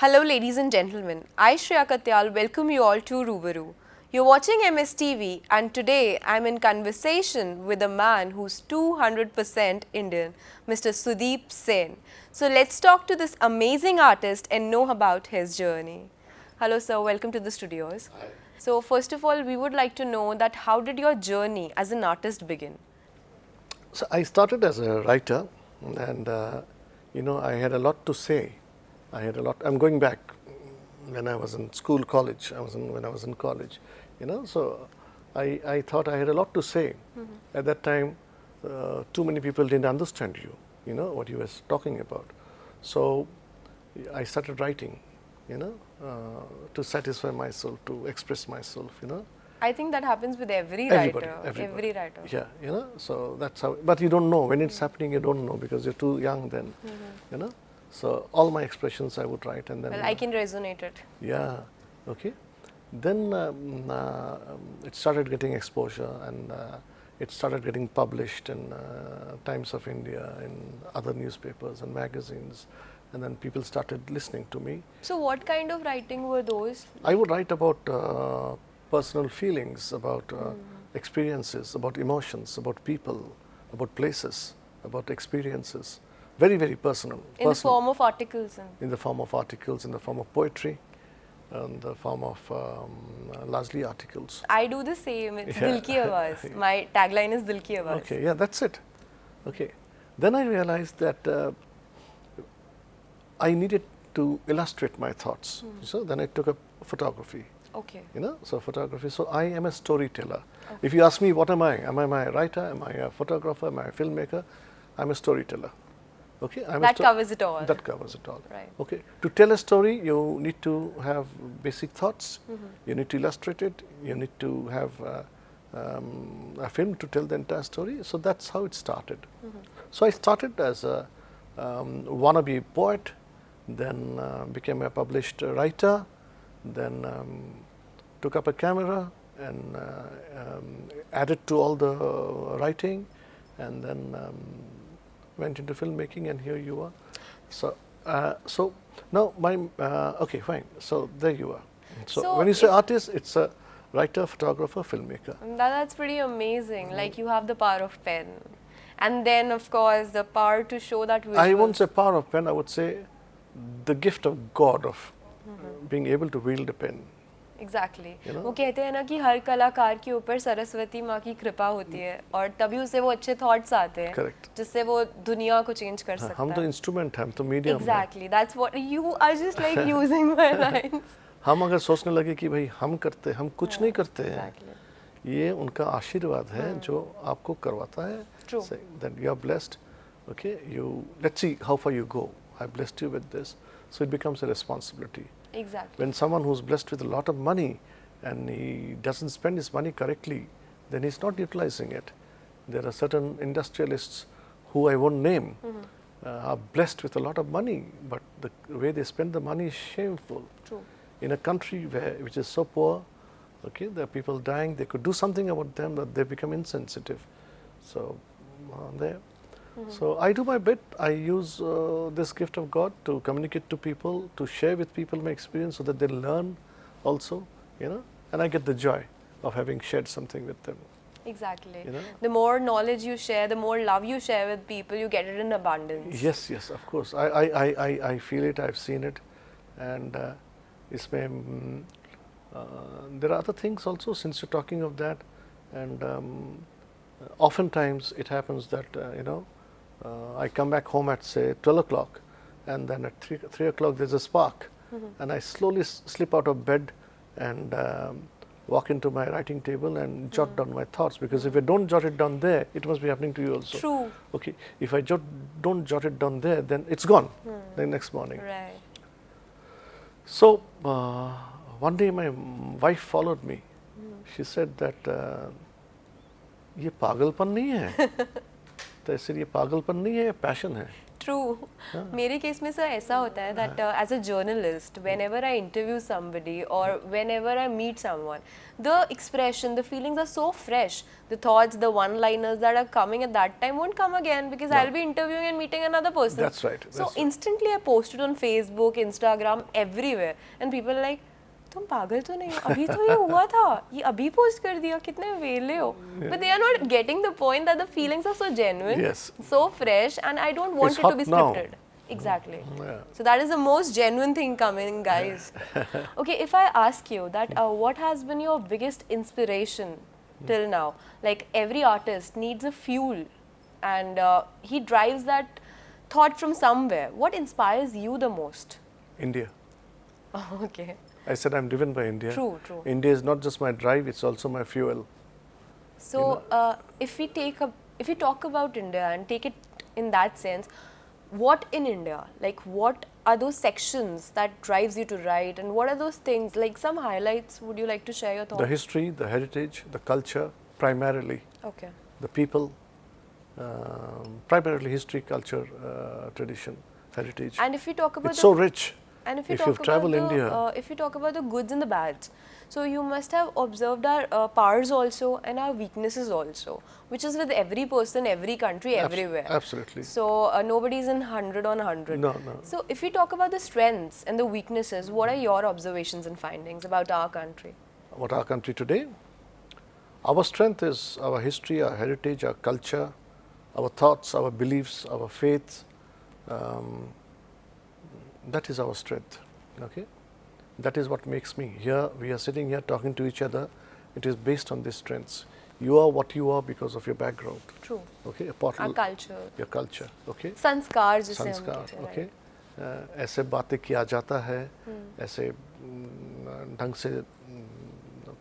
Hello ladies and gentlemen, I Shreeya Katyal welcome you all to Rubaru. You're watching MSTV and today I'm in conversation with a man who's 200% Indian, Mr. Sudip Sen. So let's talk to this amazing artist and know about his journey. Hello sir, welcome to the studios. Hi. So first of all, we would like to know that how did your journey as an artist begin? So I started as a writer, and I had a lot to say. I had a lot. I'm going back when I was in school, college. When I was in college, So I thought I had a lot to say. At that time, too many people didn't understand you. What you were talking about. So I started writing. To satisfy myself, to express myself. I think that happens with every Everybody. writer. Every writer. Yeah, so that's how, but you don't know, when it's happening you don't know because you're too young then, So all my expressions I would write and then. Well, I can resonate it. Yeah, okay. Then it started getting exposure and it started getting published in Times of India, in other newspapers and magazines, and then people started listening to me. So what kind of writing were those? I would write about personal feelings, about experiences, about emotions, about people, about places, about experiences. Very, very personal. In the form of articles? In the form of articles, in the form of poetry, in the form of largely articles. I do the same. It's Dil Ki Awaaz. My tagline is Dil Ki Awaaz. Okay, yeah, that's it. Okay. Then I realized that I needed to illustrate my thoughts. So then I took up photography. Okay. So photography. So I am a storyteller. Okay. If you ask me, what am I? Am I a writer? Am I a photographer? Am I a filmmaker? I'm a storyteller. Okay. That covers it all. That covers it all. Right. Okay. To tell a story, you need to have basic thoughts. You need to illustrate it. You need to have a film to tell the entire story. So that's how it started. So I started as a wannabe poet, then became a published writer, then took up a camera and added to all the writing, and then went into filmmaking, and here you are. So now okay, fine. So there you are. So when you say artist, it's a writer, photographer, filmmaker. That's pretty amazing. Like you have the power of pen, and then of course the power to show that visual. I won't say power of pen. I would say the gift of God of being able to wield a pen. Exactly. वो कहते हैं ना कि हर कलाकार के ऊपर सरस्वती माँ की कृपा होती है और तभी उसे वो अच्छे थॉट्स आते हैं Correct. जिससे वो दुनिया को चेंज कर सकता है. हम तो इंस्ट्रूमेंट हैं, हम तो मीडियम हैं. Exactly. That's what you are just like using my lines. हम अगर सोचने लगे कि भाई हम करते, हम कुछ नहीं करते हैं. ये उनका आशीर्वाद है जो आपको करवाता है. True. That you are blessed. Okay, let's see how far you go. I blessed you with this, so it becomes a responsibility. Exactly. When someone who's blessed with a lot of money and he doesn't spend his money correctly, then he's not utilizing it. There are certain industrialists who I won't name are blessed with a lot of money, but the way they spend the money is shameful. True. In a country which is so poor, okay, there are people dying. They could do something about them, but they become insensitive. So there. So I do my bit. I use this gift of God to communicate to people, to share with people my experience so that they learn also, and I get the joy of having shared something with them. Exactly. The more knowledge you share, the more love you share with people, you get it in abundance. Yes, of course. I feel it, I've seen it, and there are other things also, since you're talking of that, and oftentimes it happens that, I come back home at say 12 o'clock, and then at 3 o'clock there's a spark, and I slowly slip out of bed and walk into my writing table and jot down my thoughts, because if I don't jot it down there, it must be happening to you also. True. Okay, if I don't jot it down there, then it's gone the next morning. Right. So one day my wife followed me. She said that ये पागलपन नहीं है. तो ऐसे ये पागलपन नहीं है, पैशन है. True. मेरे केस में सर ऐसा होता है that as a journalist, whenever I interview somebody or whenever I meet someone, the expression, the feelings are so fresh. The thoughts, the one-liners that are coming at that time won't come again because I'll be interviewing and meeting another person. That's right. So That's right. instantly I posted on Facebook, Instagram, everywhere, and people are like, तुम पागल तो नहीं हो, अभी तो ये हुआ था, ये अभी पोस्ट कर दिया, कितने वेले हो. But they are not getting the point that the feelings are so genuine, Yes. so fresh, and I don't want It's it to hot be now. scripted. Exactly. Yeah. So that is the most genuine thing coming, guys. Okay, if I ask you that, what has been your biggest inspiration till now? Like every artist needs a fuel, and he drives that thought from somewhere. What inspires you the most? India. Okay. I said I'm driven by India. True, true. India is not just my drive; it's also my fuel. So, if we talk about India and take it in that sense, what in India, like what are those sections that drives you to write, and what are those things, like some highlights, would you like to share your thoughts? The history, the heritage, the culture, primarily. Okay. The people, primarily history, culture, tradition, heritage. And if we talk about It's so rich. And if you If talk you've traveled about the, India- if you talk about the goods and the bads, so you must have observed our powers also and our weaknesses also, which is with every person, every country, everywhere. Absolutely. So nobody is in 100 on 100. No, no. So if we talk about the strengths and the weaknesses, what are your observations and findings about our country? What our country today? Our strength is our history, our heritage, our culture, our thoughts, our beliefs, our faith. That is our strength. Okay, that is what makes me. Here we are sitting here talking to each other. It is based on these strengths. You are what you are because of your background. True. Okay, Our culture. your culture. Okay, संस्कार जिसे हम संस्कार. कहते हैं, Okay, ऐसे बातें किया जाता है, ऐसे ढंग से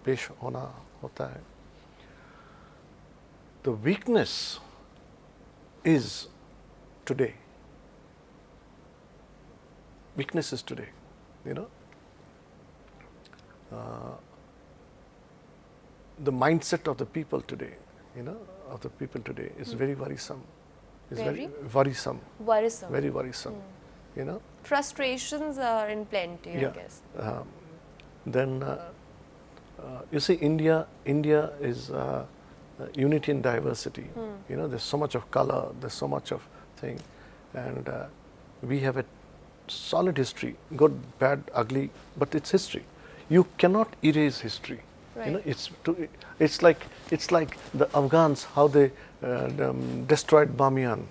पेश होना होता है. The weakness is today. Weakness is today, you know. The mindset of the people today, you know, is very worrisome. Is very worrisome. Worrisome. Very worrisome, you know. Frustrations are in plenty, I Yeah. guess. Then you see, India is unity and diversity. You know, there's so much of color, there's so much of thing, and we have a solid history, good, bad, ugly, but it's history. You cannot erase history. Right. You know, it's like the Afghans, how they destroyed Bamiyan.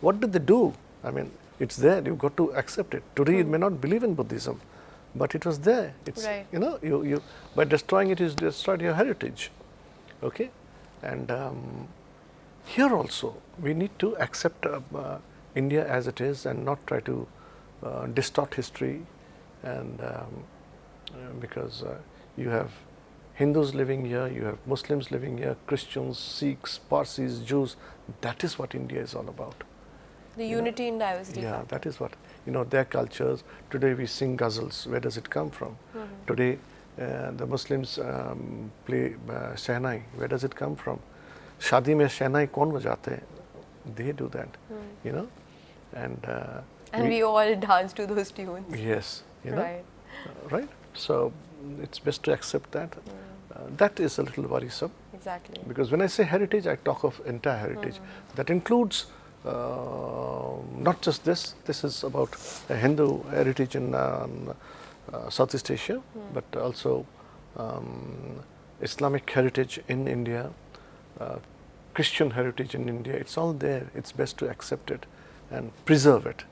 What did they do? I mean, it's there. You've got to accept it. Today, you may not believe in Buddhism, but it was there. It's Right. you know, you by destroying it, you destroyed your heritage. Okay, and here also we need to accept India as it is and not try to distort history, and because you have Hindus living here, you have Muslims living here, Christians, Sikhs, Parsis, Jews. That is what India is all about. The unity in diversity. Yeah, that is what, you know, their cultures. Today we sing ghazals. Where does it come from? Today the Muslims play shehnai. Where does it come from? Shadi mein shehnai kaun bajate hain? They do that, you know, and we all dance to those tunes. yes, you know, Right. right. So it's best to accept that. That is a little worrisome, Exactly. because when I say heritage, I talk of entire heritage. That includes not just this. This is about a Hindu heritage in Southeast Asia, but also Islamic heritage in India, Christian heritage in India. It's all there. It's best to accept it and preserve it.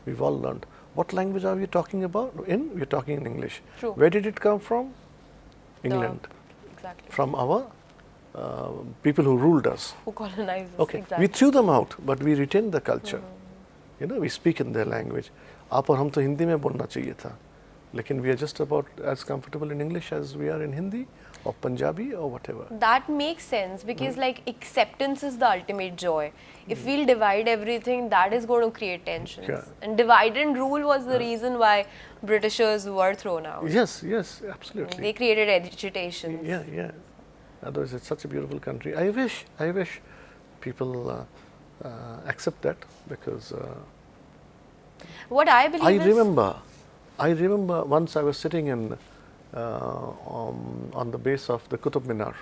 We've all learned. What language are we talking about? We're talking in English. True. Where did it come from? England. Exactly. From our people who ruled us. Who colonized us. Okay, Exactly. we threw them out, but we retained the culture. You know, we speak in their language. आप और हम तो हिंदी में बोलना चाहिए था, लेकिन we are just about as comfortable in English as we are in Hindi or Punjabi or whatever. That makes sense because like acceptance is the ultimate joy. If we'll divide everything, that is going to create tensions. Yeah. And divide and rule was the reason why Britishers were thrown out. Yes, yes, absolutely. They created agitations. Yeah, yeah. Otherwise, it's such a beautiful country. I wish people accept that, because What I believe is, I remember once I was sitting in on the base of the Qutub Minar.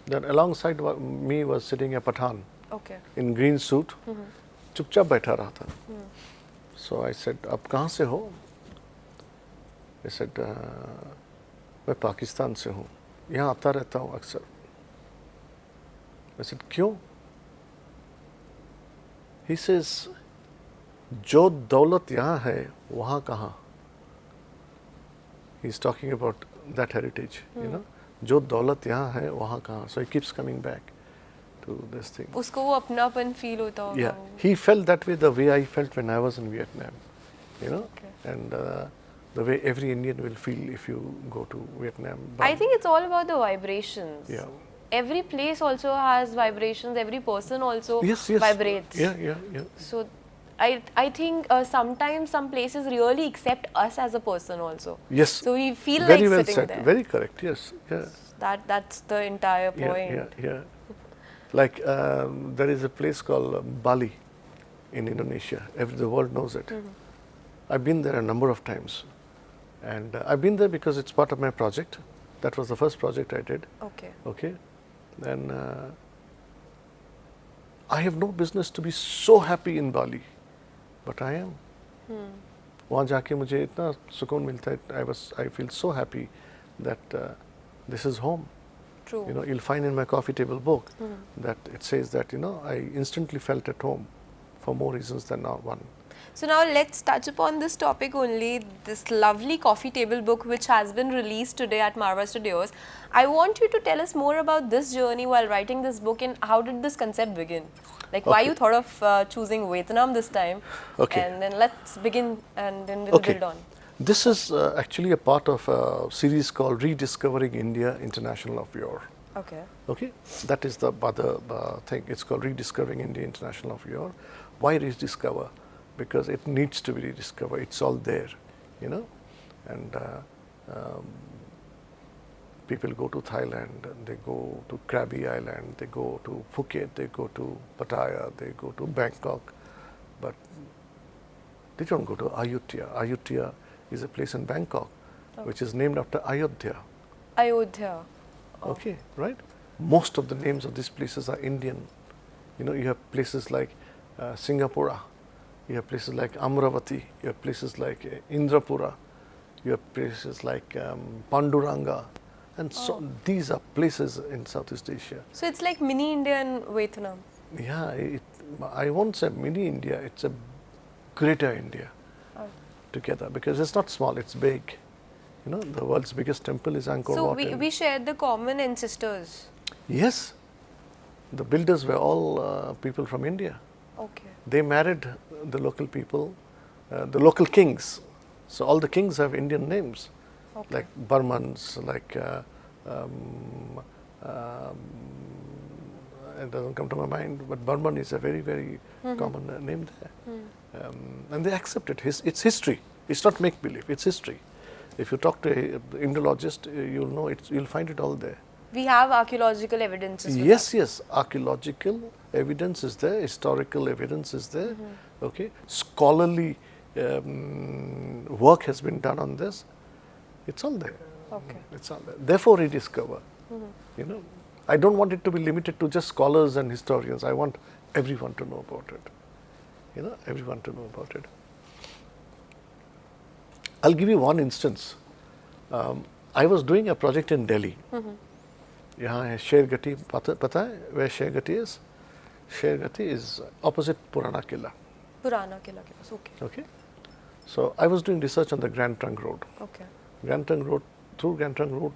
Then alongside me was sitting a Pathan okay, in green suit, चुपचाप बैठा रहा था. So I said, आप कहाँ से हो? He said, मैं पाकिस्तान से हूँ. यहाँ आता रहता हूँ अक्सर. I said, क्यों? He says, जो दौलत यहाँ है वहाँ कहाँ? He's talking about that heritage, you know. जो दौलत यहाँ है वहाँ कहाँ? So he keeps coming back to this thing. उसको वो अपनापन फील होता होगा. Yeah, he felt that way the way I felt when I was in Vietnam, you know, Okay. and the way every Indian will feel if you go to Vietnam. I think it's all about the vibrations. Yeah. Every place also has vibrations. Every person also Yes, yes. vibrates. Yeah. So, I think sometimes some places really accept us as a person also. Yes. So we feel Very like well sitting said. there. Very correct. Yes. Yeah. That's the entire point. Yeah. Like there is a place called Bali in Indonesia. The world knows it. I've been there a number of times, and I've been there because it's part of my project. That was the first project I did. Okay. Okay, then I have no business to be so happy in Bali, but I am. वहाँ जाके मुझे इतना सुकून मिलता है. I feel so happy that this is home. True. You know, you'll find in my coffee table book that it says that, you know, I instantly felt at home for more reasons than now one. So now let's touch upon this topic only, this lovely coffee table book which has been released today at Marwah Studios. I want you to tell us more about this journey while writing this book and how did this concept begin? Like why you thought of choosing Vietnam this time? Okay. And then let's begin and then we'll build on. This is actually a part of a series called Rediscovering India International of Yore. Okay. Okay, that is the other thing. It's called Rediscovering India International of Yore. Why rediscover? Because it needs to be rediscovered. It's all there, you know. And people go to Thailand, they go to Krabi Island, they go to Phuket, they go to Pattaya, they go to Bangkok, but they don't go to Ayutthaya. Ayutthaya is a place in Bangkok, which is named after Ayodhya. Ayodhya. Oh. Okay, right? Most of the names of these places are Indian. You know, you have places like Singapura, you have places like Amravati, you have places like Indrapura, you have places like Panduranga, and so these are places in Southeast Asia. So it's like mini India in Vietnam. Yeah, I won't say mini India, it's a greater India together, because it's not small, it's big. You know, the world's biggest temple is Angkor So Wat. we share the common ancestors. Yes, the builders were all people from India. Okay. They married the local people, the local kings. So all the kings have Indian names, like Burmans, like it doesn't come to my mind, but Burman is a very, very common name there. And they accept it. It's history. It's not make-believe, it's history. If you talk to an Indologist, you'll know you'll find it all there. We have archaeological evidences. Yes, archaeological evidence is there, historical evidence is there, okay. Scholarly work has been done on this. It's all there. Okay. It's all there. Therefore, rediscover. You know, I don't want it to be limited to just scholars and historians. I want everyone to know about it. You know, everyone to know about it. I'll give you one instance. I was doing a project in Delhi. यहाँ है शेरगति, पता है where शेरगति is? शेरगति is opposite Purana Killa. Purana Killa, okay. Okay. So I was doing research on the Grand Trunk Road. Okay. Grand Trunk Road, through Grand Trunk Road,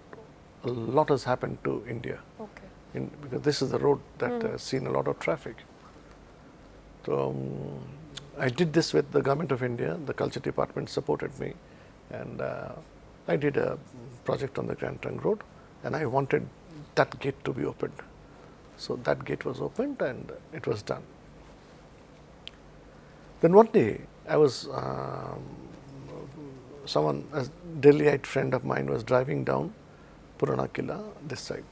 a lot has happened to India. Okay. Because this is the road that has seen a lot of traffic. So I did this with the government of India. The culture department supported me, and I did a project on the Grand Trunk Road, and I wanted that gate to be opened. So that gate was opened and it was done. Then one day I was, a Delhiite friend of mine was driving down Purana Killa this side.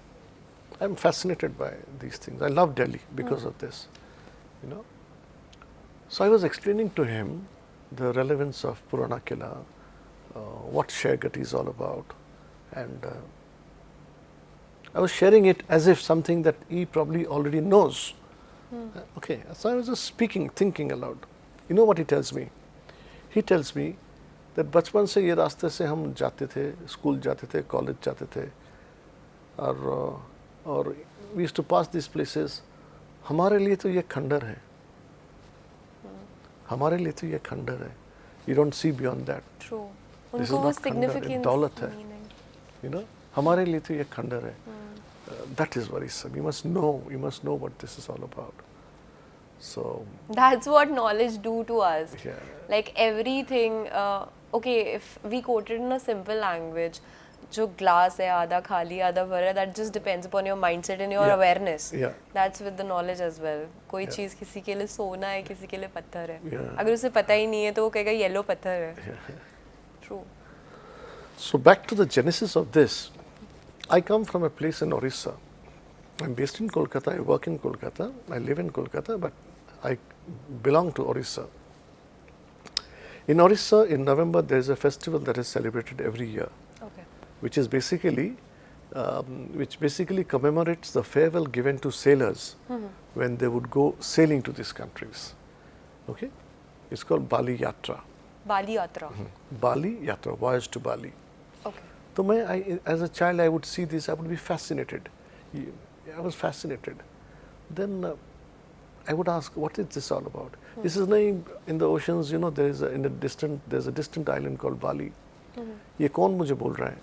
I'm fascinated by these things. I love Delhi because of this, you know. So I was explaining to him the relevance of Purana Killa, what Shergati is all about, and I was sharing it as if something that he probably already knows. Okay, so I was just speaking, thinking aloud. You know what he tells me? He tells me that बचपन से ये रास्ते से हम जाते थे, school जाते थे, कॉलेज जाते थे, और we used to pass these places. हमारे लिए तो ये खंडर है, हमारे लिए तो ये खंडर है. You don't see beyond that. True. This is उनको वो not खंडर, significance दौलत है. meaning. You know, हमारे लिए तो ये खंडर है. That is worrisome. You must know what this is all about. So That's what knowledge do to us. yeah, Like everything, okay, if we quote it in a simple language, जो glass है आधा खाली आधा भरा, that just depends upon your mindset and your Yeah. awareness. Yeah. That's with the knowledge as well. कोई Yeah. चीज़ किसी के लिए सोना है, किसी के लिए पत्थर है. Yeah. अगर उसे पता ही नहीं है तो वो कहेगा येलो पत्थर है. yeah. True. So back to the genesis of this. I come from a place in Orissa. I'm based in Kolkata. I work in Kolkata. I live in Kolkata, but I belong to Orissa. In Orissa, in November, there is a festival that is celebrated every year, Okay. which is basically commemorates the farewell given to sailors when they would go sailing to these countries. Okay, it's called Bali Yatra. Bali Yatra. Bali Yatra, voyage to Bali. Okay. So as a child, I would see this. I would be fascinated. I was fascinated. Then I would ask, what is this all about? This is in the oceans. You know, there's a distant island called Bali. ये कौन मुझे बोल रहा है?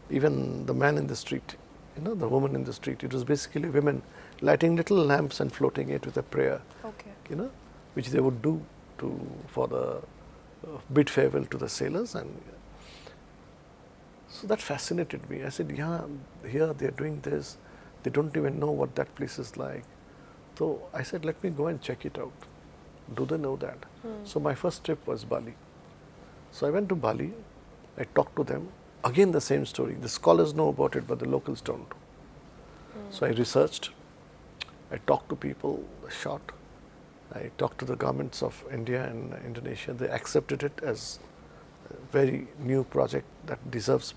Even the man in the street, you know, the woman in the street. It was basically women lighting little lamps and floating it with a prayer. Okay. You know, which they would do for the bid farewell to the sailors, and so that fascinated me. I said, yeah, here they are doing this. They don't even know what that place is like. So I said, let me go and check it out. Do they know that? So my first trip was Bali. So I went to Bali. I talked to them. Again, the same story. The scholars know about it, but the locals don't. So I researched. I talked to people, shot. I talked to the governments of India and Indonesia. They accepted it as a very new project that deserves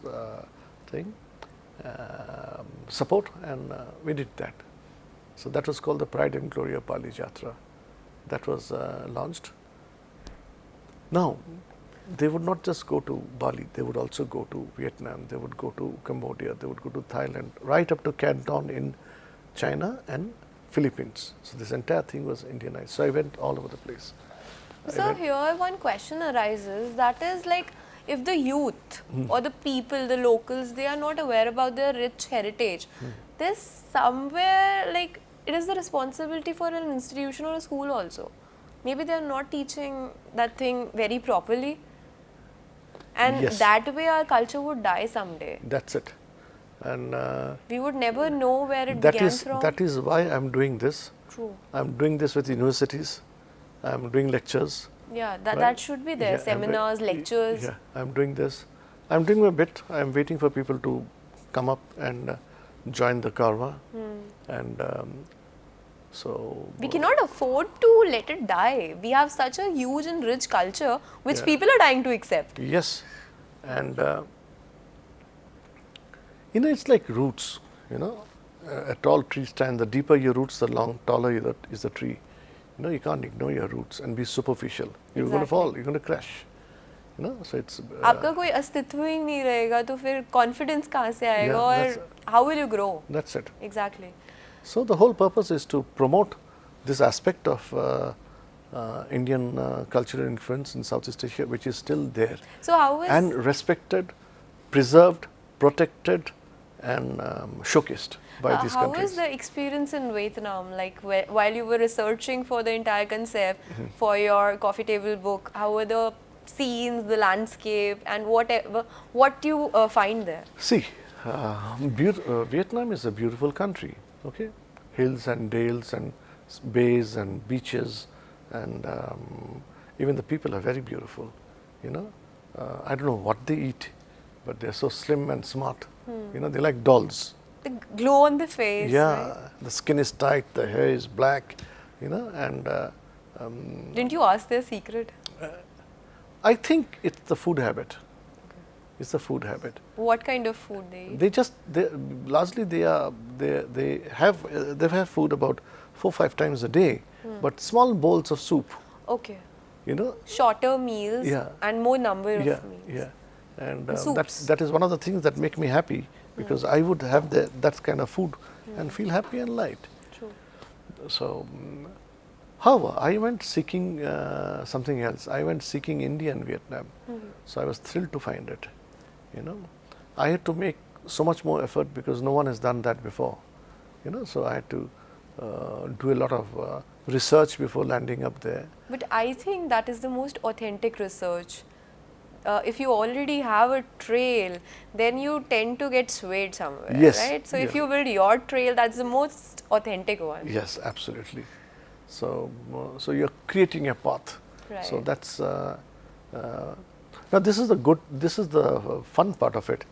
support, and we did that. So that was called the Pride and Glory of Bali Yatra. That was launched. Now, they would not just go to Bali, they would also go to Vietnam, they would go to Cambodia, they would go to Thailand, right up to Canton in China and Philippines. So this entire thing was Indianized. So I went all over the place. So here one question arises, that is like, if the youth or the people, the locals, they are not aware about their rich heritage, there's somewhere like it is the responsibility for an institution or a school also. Maybe they are not teaching that thing very properly, and Yes. that way our culture would die someday. That's it. And We would never know where it that began is from. that is why I'm doing this. True. I'm doing this with universities. I'm doing lectures. Yeah, that, Right. that should be there. Yeah, Seminars, lectures. Yeah, I'm doing this. I'm doing my bit. I'm waiting for people to come up and join the Karwa. And so We cannot afford to let it die. We have such a huge and rich culture which Yeah. people are dying to accept. yes, and you know, it's like roots. You know, a tall tree stand. The deeper your roots, the taller is the tree. You know, you can't ignore your roots and be superficial. You're going to Exactly. fall. You're going to crash. You know, so it's. आपका कोई अस्तित्व ही नहीं रहेगा तो फिर confidence कहाँ से आएगा Yeah, और how will you grow? That's it. Exactly. So the whole purpose is to promote this aspect of Indian cultural influence in Southeast Asia, which is still there So how is and respected, preserved, protected, and showcased by these how countries. is the experience in Vietnam? Like while you were researching for the entire concept for your coffee table book, how were the scenes, the landscape, and whatever what you find there? See, Vietnam is a beautiful country. Okay, hills and dales and bays and beaches, and even the people are very beautiful. You know, I don't know what they eat, but they're so slim and smart. You know, they're like dolls. The glow on the face. Yeah, right? the skin is tight, the hair is black. You know, and Didn't you ask their secret? I think it's the food habit. It's the food habit. What kind of food they eat? Largely they have food about 4-5 times a day, but small bowls of soup. Okay. You know. Shorter meals and more number of meals. Yeah, and soups. that is one of the things that make me happy, because I would have that kind of food and feel happy and light. True. So, however, I went seeking something else. I went seeking India and Vietnam. So I was thrilled to find it. You know, I had to make so much more effort because no one has done that before. You know, so I had to do a lot of research before landing up there. But I think that is the most authentic research. If you already have a trail, then you tend to get swayed somewhere, right? So if you build your trail, that's the most authentic one. Yes, absolutely. So, so you're creating a path. Right. So that's now this is the fun part of it,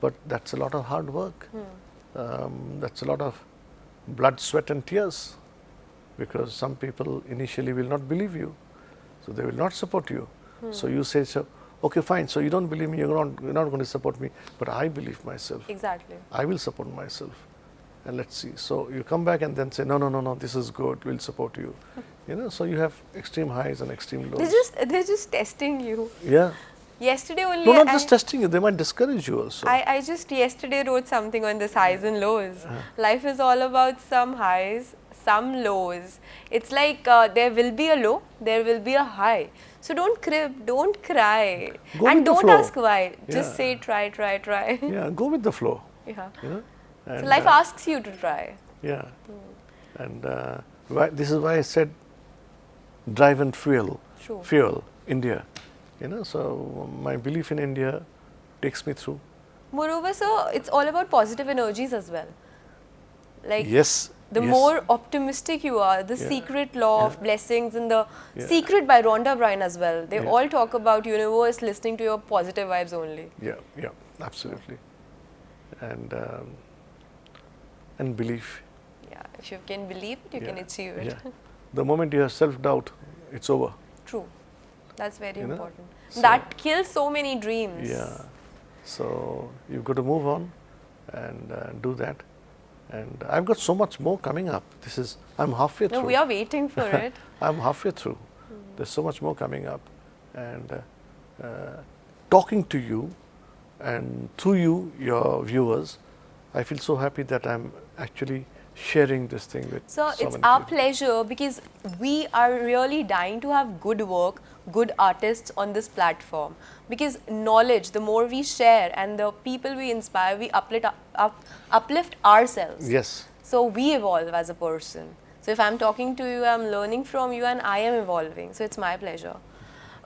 but that's a lot of hard work. That's a lot of blood, sweat, and tears, because some people initially will not believe you, so they will not support you. So you say, so okay, fine. So you don't believe me, you're not going to support me, but I believe myself. Exactly. I will support myself, and let's see. So you come back and then say, no, this is good. We'll support you. You know, so you have extreme highs and extreme lows. They're just testing you. Yeah. Yesterday only. No, not just testing you. They might discourage you also. I just yesterday wrote something on this highs and lows. Life is all about some highs, some lows. It's like there will be a low, there will be a high. So don't crib, don't cry, and don't ask why. Just say try. Yeah, go with the flow. Yeah. You know? And So life asks you to try. Yeah. And this is why I said drive and fuel. True. Fuel, India. You know, so my belief in India takes me through. Moreover, so it's all about positive energies as well. Like the yes. more optimistic you are, the secret law of blessings and the secret by Rhonda Byrne as well. They all talk about universe listening to your positive vibes only. Yeah, absolutely. And belief. Yeah, if you can believe it, you can achieve it. Yeah. The moment you have self-doubt, it's over. True. That's very important. So that kills so many dreams. Yeah. So you've got to move on and do that. And I've got so much more coming up. I'm halfway through. No, we are waiting for it. I'm halfway through. There's so much more coming up. And talking to you and through you, your viewers, I feel so happy that I'm actually sharing this thing with So it's many our people. pleasure, because we are really dying to have good work, good artists on this platform. Because knowledge, the more we share and the people we inspire, we uplift ourselves. Yes. So we evolve as a person. So if I'm talking to you, I'm learning from you and I am evolving. So it's my pleasure.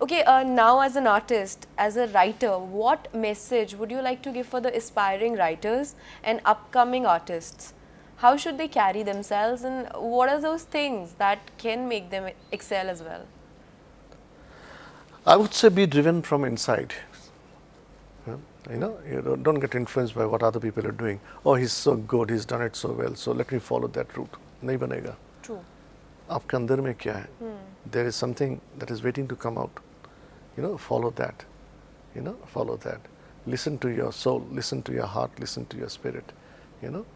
Okay, now as an artist, as a writer, what message would you like to give for the aspiring writers and upcoming artists? How should they carry themselves, and what are those things that can make them excel as well? I would say be driven from inside. You know, you don't get influenced by what other people are doing. Oh, he's so good, he's done it so well, so let me follow that route. Nahi banega. True. Aapke andar mein kya hai? There is something that is waiting to come out. You know, follow that. You know, follow that. Listen to your soul, listen to your heart, listen to your spirit. You know,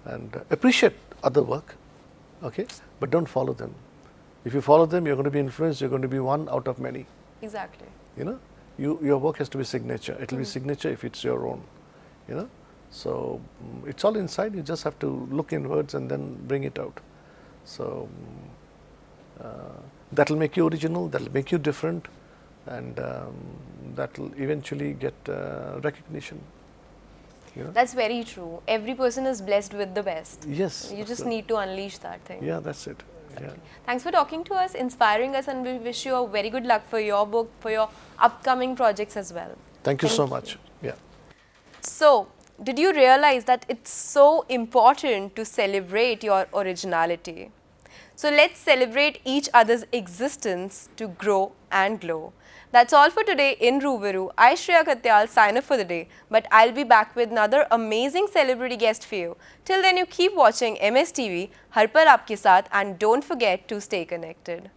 and appreciate other work, okay, but don't follow them. If you follow them, you're going to be influenced, you're going to be one out of many. Exactly. You know, your work has to be signature. It will be signature if it's your own, you know. So it's all inside, you just have to look inwards and then bring it out. So that will make you original, that will make you different, and that will eventually get recognition. You know? That's very true. Every person is blessed with the best. Yes. You just need to unleash that thing. Yeah, that's it. Exactly. Yeah. Thanks for talking to us, inspiring us, and we wish you a very good luck for your book, for your upcoming projects as well. Thank you so much. Yeah. So, did you realize that it's so important to celebrate your originality? So let's celebrate each other's existence to grow and glow. That's all for today in Rubaru. I, Shreeya Katyal, sign off for the day, but I'll be back with another amazing celebrity guest for you. Till then, you keep watching MSTV, Har Par Aapke Saath, and don't forget to stay connected.